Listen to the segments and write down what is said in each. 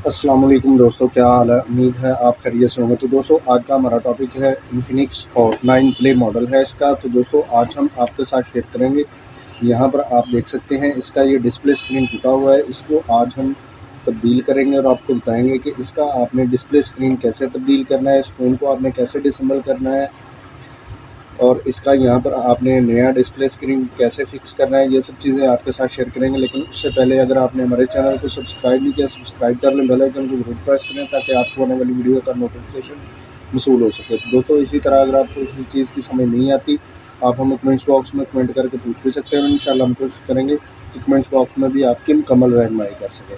अस्सलाम वालेकुम दोस्तों, क्या हाल है। उम्मीद है आप खैरियत से होंगे। तो दोस्तों आज का हमारा टॉपिक है इन्फिनिक्स और 9 प्ले मॉडल है इसका। तो दोस्तों आज हम आपके साथ शेयर करेंगे। यहाँ पर आप देख सकते हैं इसका ये डिस्प्ले स्क्रीन टूटा हुआ है, इसको आज हम तब्दील करेंगे और आपको बताएंगे कि इसका आपने डिस्प्ले स्क्रीन कैसे तब्दील करना है, इस फ़ोन को आपने कैसे डिसेंबल करना है और इसका यहाँ पर आपने नया डिस्प्ले स्क्रीन कैसे फ़िक्स करना है, ये सब चीज़ें आपके साथ शेयर करेंगे। लेकिन उससे पहले अगर आपने हमारे चैनल को सब्सक्राइब नहीं किया, सब्सक्राइब कर लें, बेल आइकन को जरूर प्रेस करें ताकि आपको आने वाली वीडियो का नोटिफिकेशन मसूल हो सके। तो दोस्तों इसी तरह अगर आपको किसी चीज़ की समझ नहीं आती, आप हमें कमेंट्स बॉक्स में कमेंट करके पूछ भी सकते हैं और इंशाल्लाह हम कोशिश करेंगे कि कमेंट्स बॉक्स में भी आपकी मुकम्मल रहनुमाई कर सकें।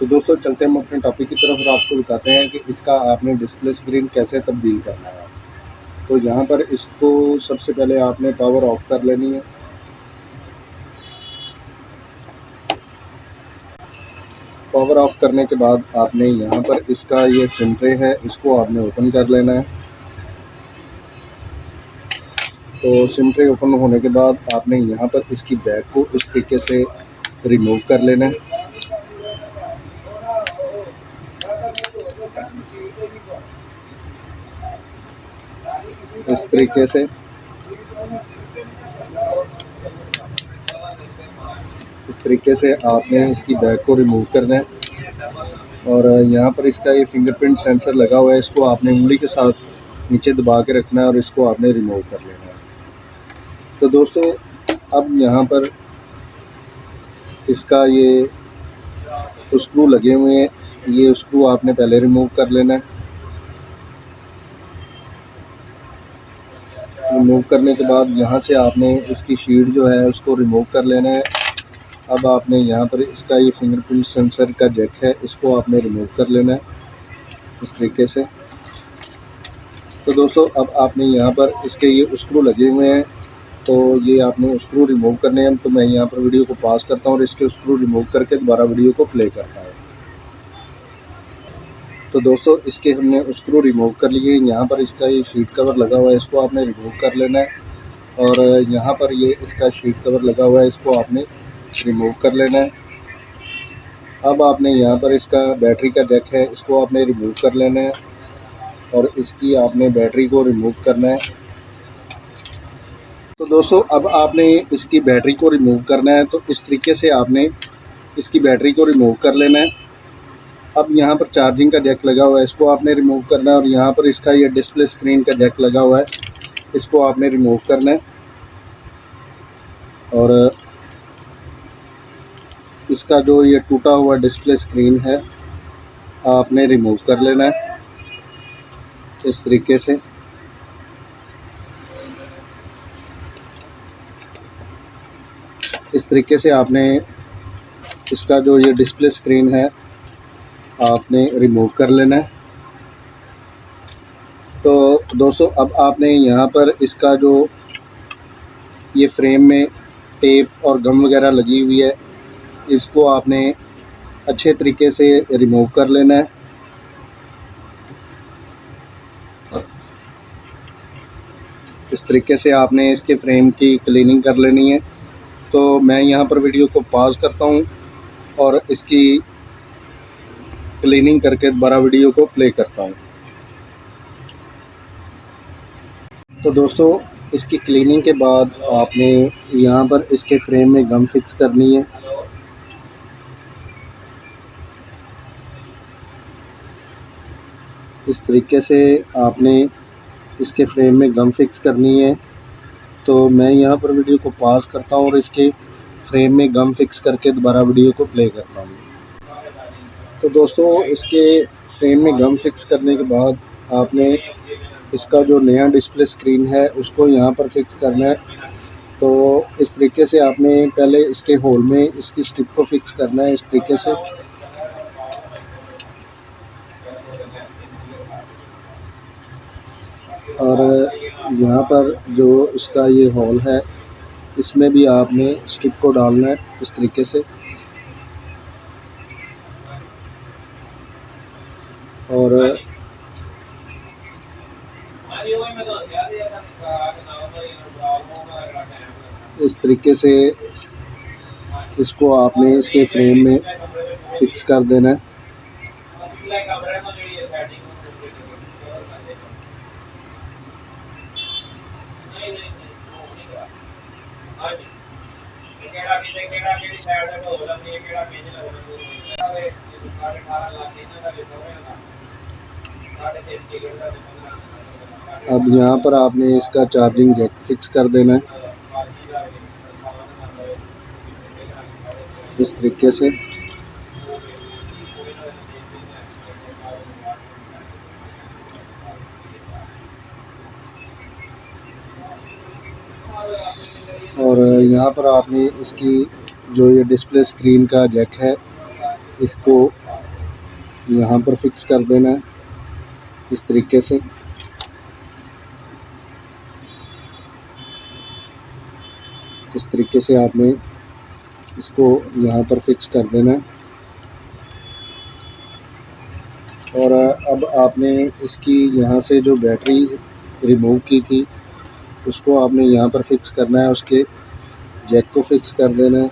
तो दोस्तों चलते हैं हम अपने टॉपिक की तरफ और आपको बताते हैं कि इसका आपने डिस्प्ले स्क्रीन कैसे तब्दील करना है। तो यहाँ पर इसको सबसे पहले आपने पावर ऑफ कर लेनी है। पावर ऑफ करने के बाद आपने यहाँ पर इसका ये सिम ट्रे है, इसको आपने ओपन कर लेना है। तो सिम ट्रे ओपन होने के बाद आपने यहाँ पर इसकी बैक को इस तरीके से रिमूव कर लेना है। इस तरीके से आपने इसकी बैक को रिमूव करना है। और यहाँ पर इसका ये फिंगरप्रिंट सेंसर लगा हुआ है, इसको आपने उंगली के साथ नीचे दबा के रखना है और इसको आपने रिमूव कर लेना है। तो दोस्तों अब यहाँ पर इसका ये स्क्रू लगे हुए हैं, ये स्क्रू आपने पहले रिमूव कर लेना है। रिमूव करने के बाद यहाँ से आपने इसकी शीट जो है उसको रिमूव कर लेना है। अब आपने यहाँ पर इसका ये फिंगरप्रिंट सेंसर का जैक है, इसको आपने रिमूव कर लेना है इस तरीके से। तो दोस्तों अब आपने यहाँ पर इसके ये स्क्रू लगे हुए हैं, तो ये आपने स्क्रू रिमूव करने हैं। तो मैं यहाँ पर वीडियो को पॉज करता हूँ और इसके स्क्रू रिमूव करके दोबारा वीडियो को प्ले करता हूँ। तो दोस्तों इसके हमने स्क्रू रिमूव कर लिए। यहाँ पर इसका ये शीट कवर लगा हुआ है, इसको आपने रिमूव कर लेना है। और यहाँ पर ये इसका शीट कवर लगा हुआ है, इसको आपने रिमूव कर लेना है। अब आपने यहाँ पर इसका बैटरी का जैक है, इसको आपने रिमूव कर लेना है और इसकी आपने बैटरी को रिमूव करना है। तो दोस्तों अब आपने इसकी बैटरी को रिमूव करना है, तो इस तरीके से आपने इसकी बैटरी को रिमूव कर लेना है। अब यहाँ पर चार्जिंग का जैक लगा हुआ है, इसको आपने रिमूव करना है और यहाँ पर इसका ये डिस्प्ले स्क्रीन का जैक लगा हुआ है, इसको आपने रिमूव करना है। और इसका जो ये टूटा हुआ डिस्प्ले स्क्रीन है आपने रिमूव कर लेना है इस तरीके से। इस तरीके से आपने इसका जो ये डिस्प्ले स्क्रीन है आपने रिमूव कर लेना है। तो दोस्तों अब आपने यहाँ पर इसका जो ये फ्रेम में टेप और गम वगैरह लगी हुई है, इसको आपने अच्छे तरीके से रिमूव कर लेना है। इस तरीके से आपने इसके फ्रेम की क्लीनिंग कर लेनी है। तो मैं यहाँ पर वीडियो को पॉज करता हूँ और इसकी क्लीनिंग करके दोबारा वीडियो को प्ले करता हूँ। तो दोस्तों इसकी क्लीनिंग के बाद आपने यहाँ पर इसके फ्रेम में गम फिक्स करनी है। इस तरीके से आपने इसके फ्रेम में गम फिक्स करनी है। तो मैं यहाँ पर वीडियो को पॉज करता हूँ और इसके फ्रेम में गम फिक्स करके दोबारा वीडियो को प्ले करता हूँ। तो दोस्तों इसके फ्रेम में गम फिक्स करने के बाद आपने इसका जो नया डिस्प्ले स्क्रीन है उसको यहाँ पर फिक्स करना है। तो इस तरीके से आपने पहले इसके होल में इसकी स्ट्रिप को फिक्स करना है इस तरीके से। और यहाँ पर जो इसका ये होल है इसमें भी आपने स्ट्रिप को डालना है इस तरीके से। और इस तरीके से इसको आपने इसके फ्रेम में फिक्स कर देना है। अब यहाँ पर आपने इसका चार्जिंग जैक फिक्स कर देना है इस तरीके से। और यहाँ पर आपने इसकी जो ये डिस्प्ले स्क्रीन का जैक है इसको यहाँ पर फिक्स कर देना है इस तरीके से। इस तरीके से आपने इसको यहाँ पर फिक्स कर देना है। और अब आपने इसकी यहाँ से जो बैटरी रिमूव की थी उसको आपने यहाँ पर फिक्स करना है, उसके जैक को फिक्स कर देना है।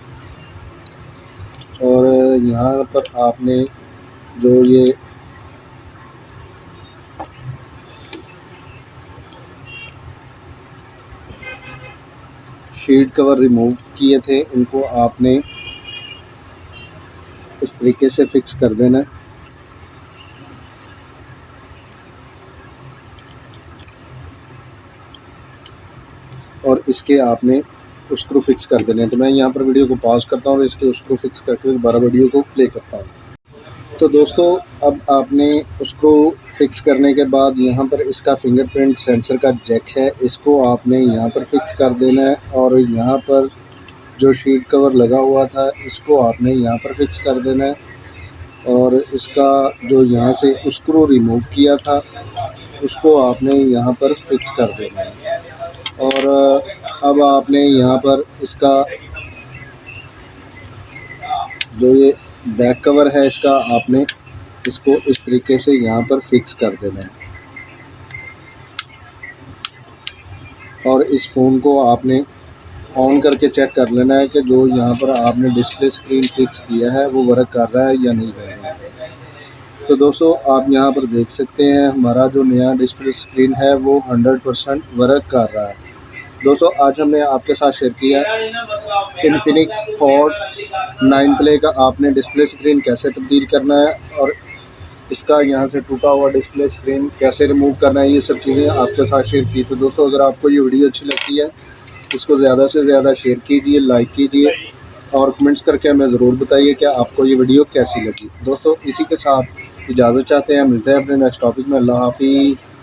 और यहाँ पर आपने जो ये शीट कवर रिमूव किए थे इनको आपने इस तरीके से फिक्स कर देना है। और इसके आपने स्क्रू फिक्स कर देने हैं। तो मैं यहाँ पर वीडियो को पॉज करता हूँ और इसके स्क्रू फिक्स करके दोबारा वीडियो को प्ले करता हूँ। तो दोस्तों अब आपने स्क्रू फिक्स करने के बाद यहाँ पर इसका फिंगरप्रिंट सेंसर का जैक है, इसको आपने यहाँ पर फिक्स कर देना है। और यहाँ पर जो शीट कवर लगा हुआ था इसको आपने यहाँ पर फिक्स कर देना है। और इसका जो यहाँ से स्क्रू रिमूव किया था उसको आपने यहाँ पर फिक्स कर देना है। और अब आपने यहाँ पर इसका जो ये बैक कवर है इसका आपने इसको इस तरीके से यहाँ पर फिक्स कर देना है। और इस फ़ोन को आपने ऑन करके चेक कर लेना है कि जो यहाँ पर आपने डिस्प्ले स्क्रीन फिक्स किया है वो वर्क कर रहा है या नहीं कर रहा है। तो दोस्तों आप यहाँ पर देख सकते हैं हमारा जो नया डिस्प्ले स्क्रीन है वो 100% वर्क कर रहा है। दोस्तों आज हमने आपके साथ शेयर किया इन्फिनिक्स हॉट 9 प्ले का आपने डिस्प्ले स्क्रीन कैसे तब्दील करना है और इसका यहाँ से टूटा हुआ डिस्प्ले स्क्रीन कैसे रिमूव करना है, ये सब चीज़ें आपके साथ शेयर की। तो दोस्तों अगर आपको ये वीडियो अच्छी लगती है इसको ज़्यादा से ज़्यादा शेयर कीजिए, लाइक कीजिए और कमेंट्स करके हमें ज़रूर बताइए कि आपको ये वीडियो कैसी लगी। दोस्तों इसी के साथ इजाज़त चाहते हैं, मिलते हैं अपने नेक्स्ट टॉपिक में। अल्लाह हाफिज़।